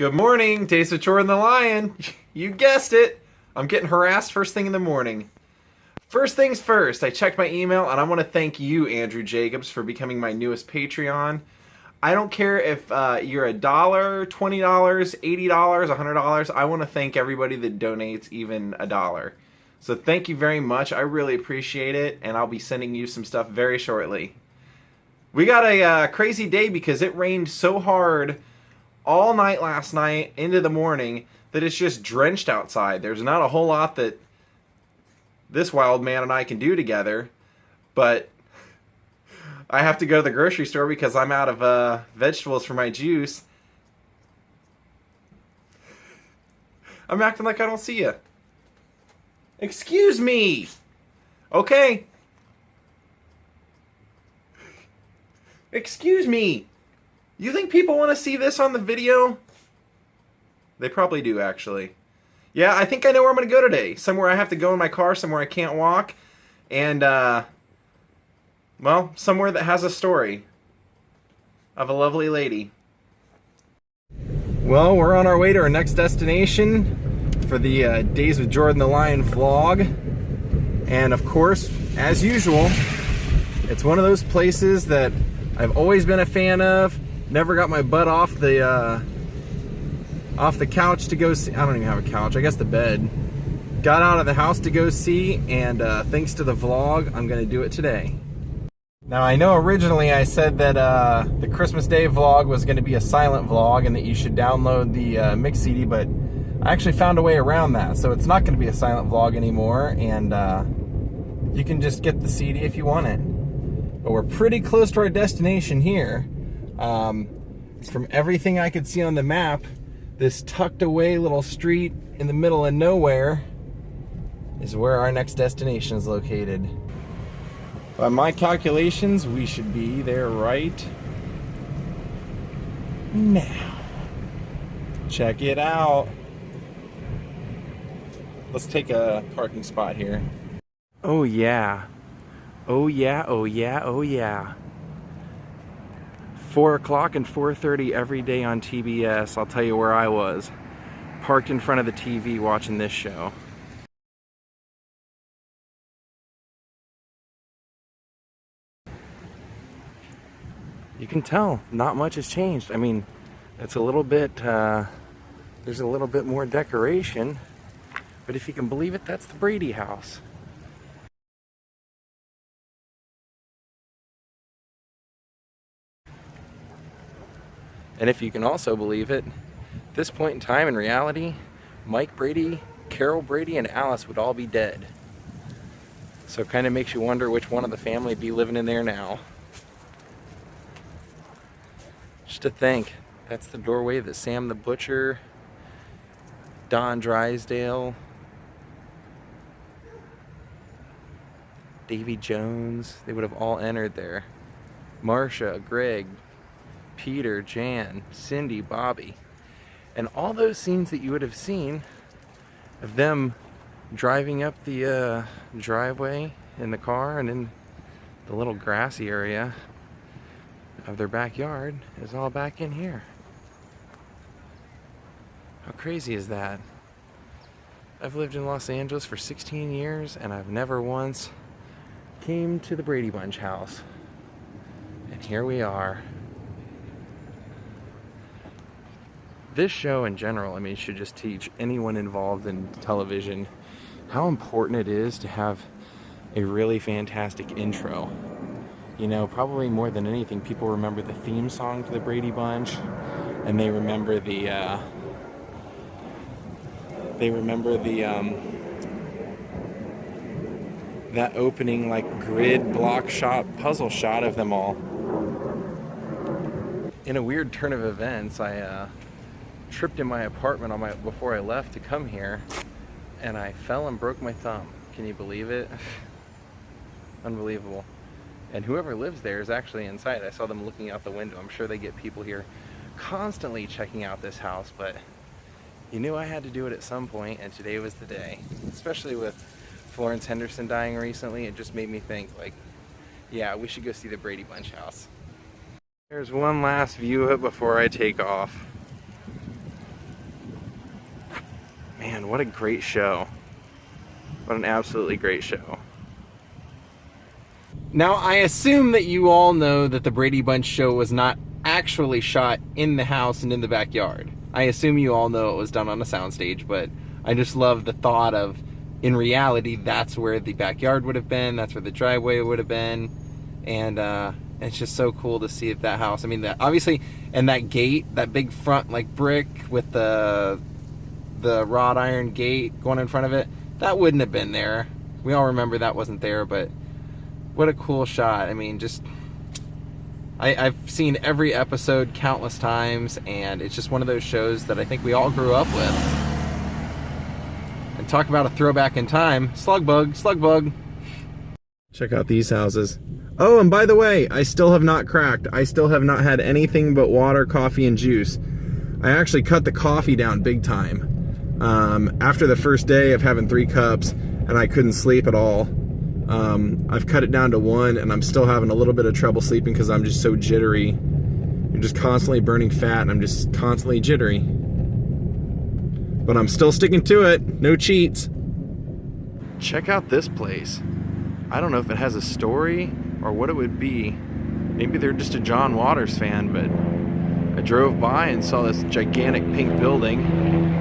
Good morning, Daze with Jordan the Lion. You guessed it. I'm getting harassed first thing in the morning. First things first, I checked my email and I want to thank you, Andrew Jacobs, for becoming my newest Patreon. I don't care if you're $1, $20, $80, $100. I want to thank everybody that donates even $1. So thank you very much. I really appreciate it, and I'll be sending you some stuff very shortly. We got a crazy day because it rained so hard all night last night into the morning that it's just drenched outside. There's not a whole lot that this wild man and I can do together, but I have to go to the grocery store because I'm out of vegetables for my juice. I'm acting like I don't see you. Excuse me. Okay. Excuse me. You think people want to see this on the video? They probably do, actually. Yeah, I think I know where I'm going to go today. Somewhere I have to go in my car, somewhere I can't walk. And, well, somewhere that has a story of a lovely lady. Well, we're on our way to our next destination for the Daze with Jordan the Lion vlog. And, of course, as usual, it's one of those places that I've always been a fan of. Never got my butt off the couch to go see. I don't even have a couch, I guess the bed. Got out of the house to go see, and thanks to the vlog, I'm gonna do it today. Now, I know originally I said that the Christmas Day vlog was gonna be a silent vlog and that you should download the mix CD, but I actually found a way around that, so it's not gonna be a silent vlog anymore, and you can just get the CD if you want it. But we're pretty close to our destination here. From everything I could see on the map, this tucked away little street in the middle of nowhere is where our next destination is located. By my calculations, we should be there right now. Check it out. Let's take a parking spot here. Oh yeah. Oh yeah, oh yeah, oh yeah. 4 o'clock and 4:30 every day on TBS. I'll tell you where I was. Parked in front of the TV watching this show. You can tell not much has changed. I mean, it's a little bit, there's a little bit more decoration, but if you can believe it, that's the Brady house. And if you can also believe it, at this point in time in reality, Mike Brady, Carol Brady, and Alice would all be dead. So it kind of makes you wonder which one of the family would be living in there now. Just to think, that's the doorway that Sam the Butcher, Don Drysdale, Davy Jones, they would have all entered there. Marcia, Greg, Peter, Jan, Cindy, Bobby, and all those scenes that you would have seen of them driving up the driveway in the car and in the little grassy area of their backyard is all back in here. How crazy is that? I've lived in Los Angeles for 16 years and I've never once came to the Brady Bunch house. And here we are. This show in general, I mean, should just teach anyone involved in television how important it is to have a really fantastic intro. You know, probably more than anything, people remember the theme song to the Brady Bunch, and they remember that opening like grid block shot, puzzle shot of them all. In a weird turn of events, I tripped in my apartment before I left to come here, and I fell and broke my thumb. Can you believe it? Unbelievable. And whoever lives there is actually inside. I saw them looking out the window. I'm sure they get people here constantly checking out this house, but you knew I had to do it at some point, and today was the day. Especially with Florence Henderson dying recently, it just made me think, like, yeah, we should go see the Brady Bunch house. There's one last view of it before I take off. Man, what a great show. What an absolutely great show. Now, I assume that you all know that the Brady Bunch show was not actually shot in the house and in the backyard. I assume you all know it was done on a soundstage, but I just love the thought of, in reality, that's where the backyard would have been, that's where the driveway would have been, and it's just so cool to see that house. I mean, that obviously, and that gate, that big front like brick with the wrought iron gate going in front of it, that wouldn't have been there. We all remember that wasn't there, but what a cool shot. I mean, just I've seen every episode countless times, and it's just one of those shows that I think we all grew up with. And talk about a throwback in time. Slugbug, Slugbug. Check out these houses. Oh, and by the way, I still have not cracked. I still have not had anything but water, coffee, and juice. I actually cut the coffee down big time. After the first day of having 3 cups, and I couldn't sleep at all. I've cut it down to 1, and I'm still having a little bit of trouble sleeping because I'm just so jittery. I'm just constantly burning fat, and I'm just constantly jittery. But I'm still sticking to it. No cheats. Check out this place. I don't know if it has a story or what it would be. Maybe they're just a John Waters fan, but I drove by and saw this gigantic pink building.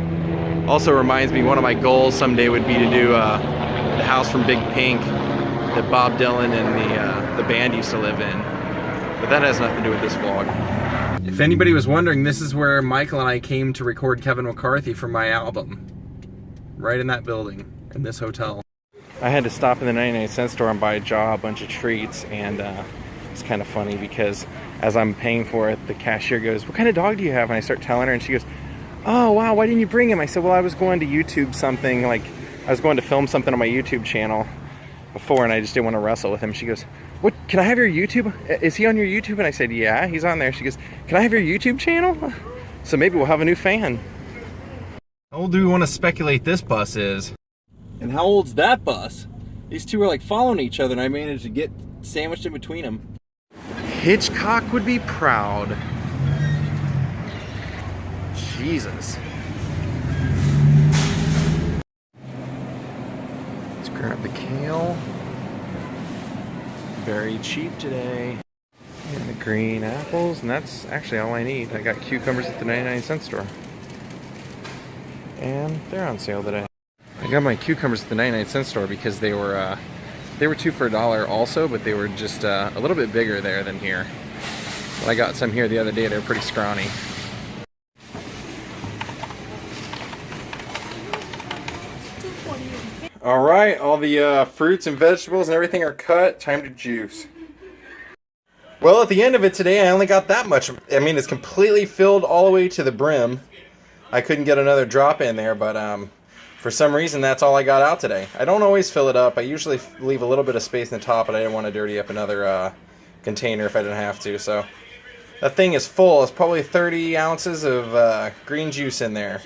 Also reminds me, one of my goals someday would be to do the house from Big Pink that Bob Dylan and the band used to live in. But that has nothing to do with this vlog. If anybody was wondering, this is where Michael and I came to record Kevin McCarthy for my album. Right in that building, in this hotel. I had to stop in the 99-cent store and buy a bunch of treats, and it's kind of funny because as I'm paying for it, the cashier goes, "What kind of dog do you have?" And I start telling her, and she goes, "Oh wow, why didn't you bring him?" I said, "Well, I was going to YouTube something, like I was going to film something on my YouTube channel before, and I just didn't want to wrestle with him." She goes, "What, can I have your YouTube? Is he on your YouTube?" And I said, "Yeah, he's on there." She goes, "Can I have your YouTube channel?" So maybe we'll have a new fan. How old do we want to speculate this bus is? And how old's that bus? These two are like following each other, and I managed to get sandwiched in between them. Hitchcock would be proud. Jesus. Let's grab the kale. Very cheap today. And the green apples, and that's actually all I need. I got cucumbers at the 99-cent store. And they're on sale today. I got my cucumbers at the 99-cent store because they were 2 for $1 also, but they were just a little bit bigger there than here. When I got some here the other day, they were pretty scrawny. All right, all the fruits and vegetables and everything are cut. Time to juice. Well, at the end of it today, I only got that much. I mean, it's completely filled all the way to the brim. I couldn't get another drop in there, but for some reason, that's all I got out today. I don't always fill it up. I usually leave a little bit of space in the top, but I didn't want to dirty up another container if I didn't have to. So that thing is full. It's probably 30 ounces of green juice in there.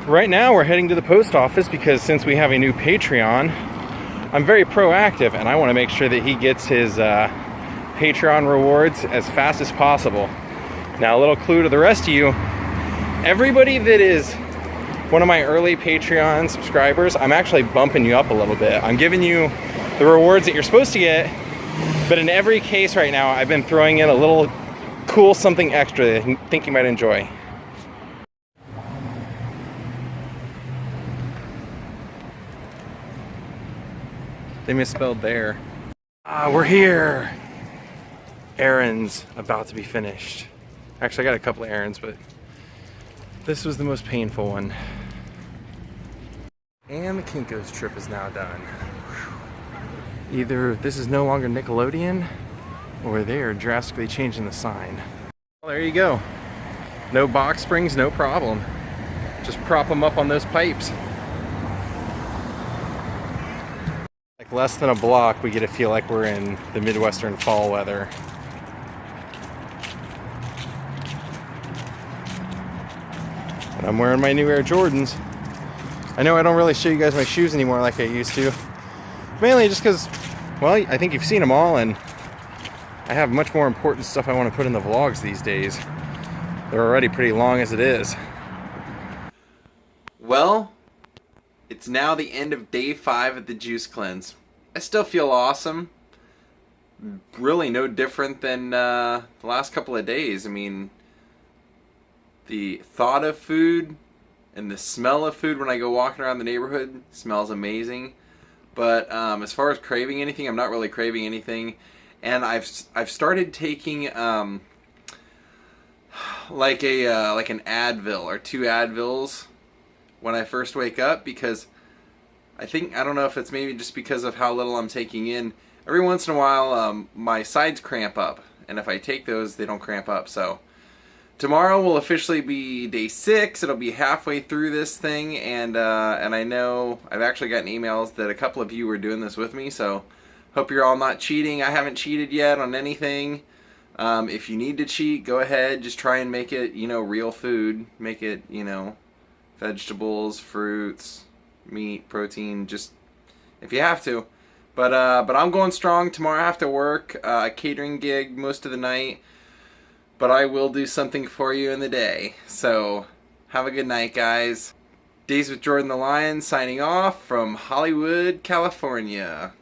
Right now, we're heading to the post office because since we have a new Patreon, I'm very proactive, and I want to make sure that he gets his Patreon rewards as fast as possible. Now, a little clue to the rest of you. Everybody that is one of my early Patreon subscribers, I'm actually bumping you up a little bit. I'm giving you the rewards that you're supposed to get, but in every case right now, I've been throwing in a little cool something extra that I think you might enjoy. They misspelled there. We're here. Errands about to be finished. Actually, I got a couple of errands, but this was the most painful one. And the Kinko's trip is now done. Whew. Either this is no longer Nickelodeon, or they are drastically changing the sign. Well, there you go. No box springs, no problem. Just prop them up on those pipes. Like less than a block, we get to feel like we're in the Midwestern fall weather. And I'm wearing my new Air Jordans. I know I don't really show you guys my shoes anymore like I used to. Mainly just because, well, I think you've seen them all, and I have much more important stuff I want to put in the vlogs these days. They're already pretty long as it is. Well, now the end of day 5 of the juice cleanse. I still feel awesome. Really no different than the last couple of days. I mean, the thought of food and the smell of food when I go walking around the neighborhood smells amazing. But as far as craving anything, I'm not really craving anything. And I've started taking like an Advil or 2 Advils when I first wake up, because I don't know if it's maybe just because of how little I'm taking in. Every once in a while, my sides cramp up, and if I take those, they don't cramp up. So tomorrow will officially be day 6. It'll be halfway through this thing, and I know I've actually gotten emails that a couple of you were doing this with me. So hope you're all not cheating. I haven't cheated yet on anything. If you need to cheat, go ahead. Just try and make it, real food. Make it, vegetables, fruits, meat, protein. Just if you have to. But I'm going strong. Tomorrow I have to work a catering gig most of the night. But I will do something for you in the day. So have a good night, guys. Daze with Jordan the Lion signing off from Hollywood, California.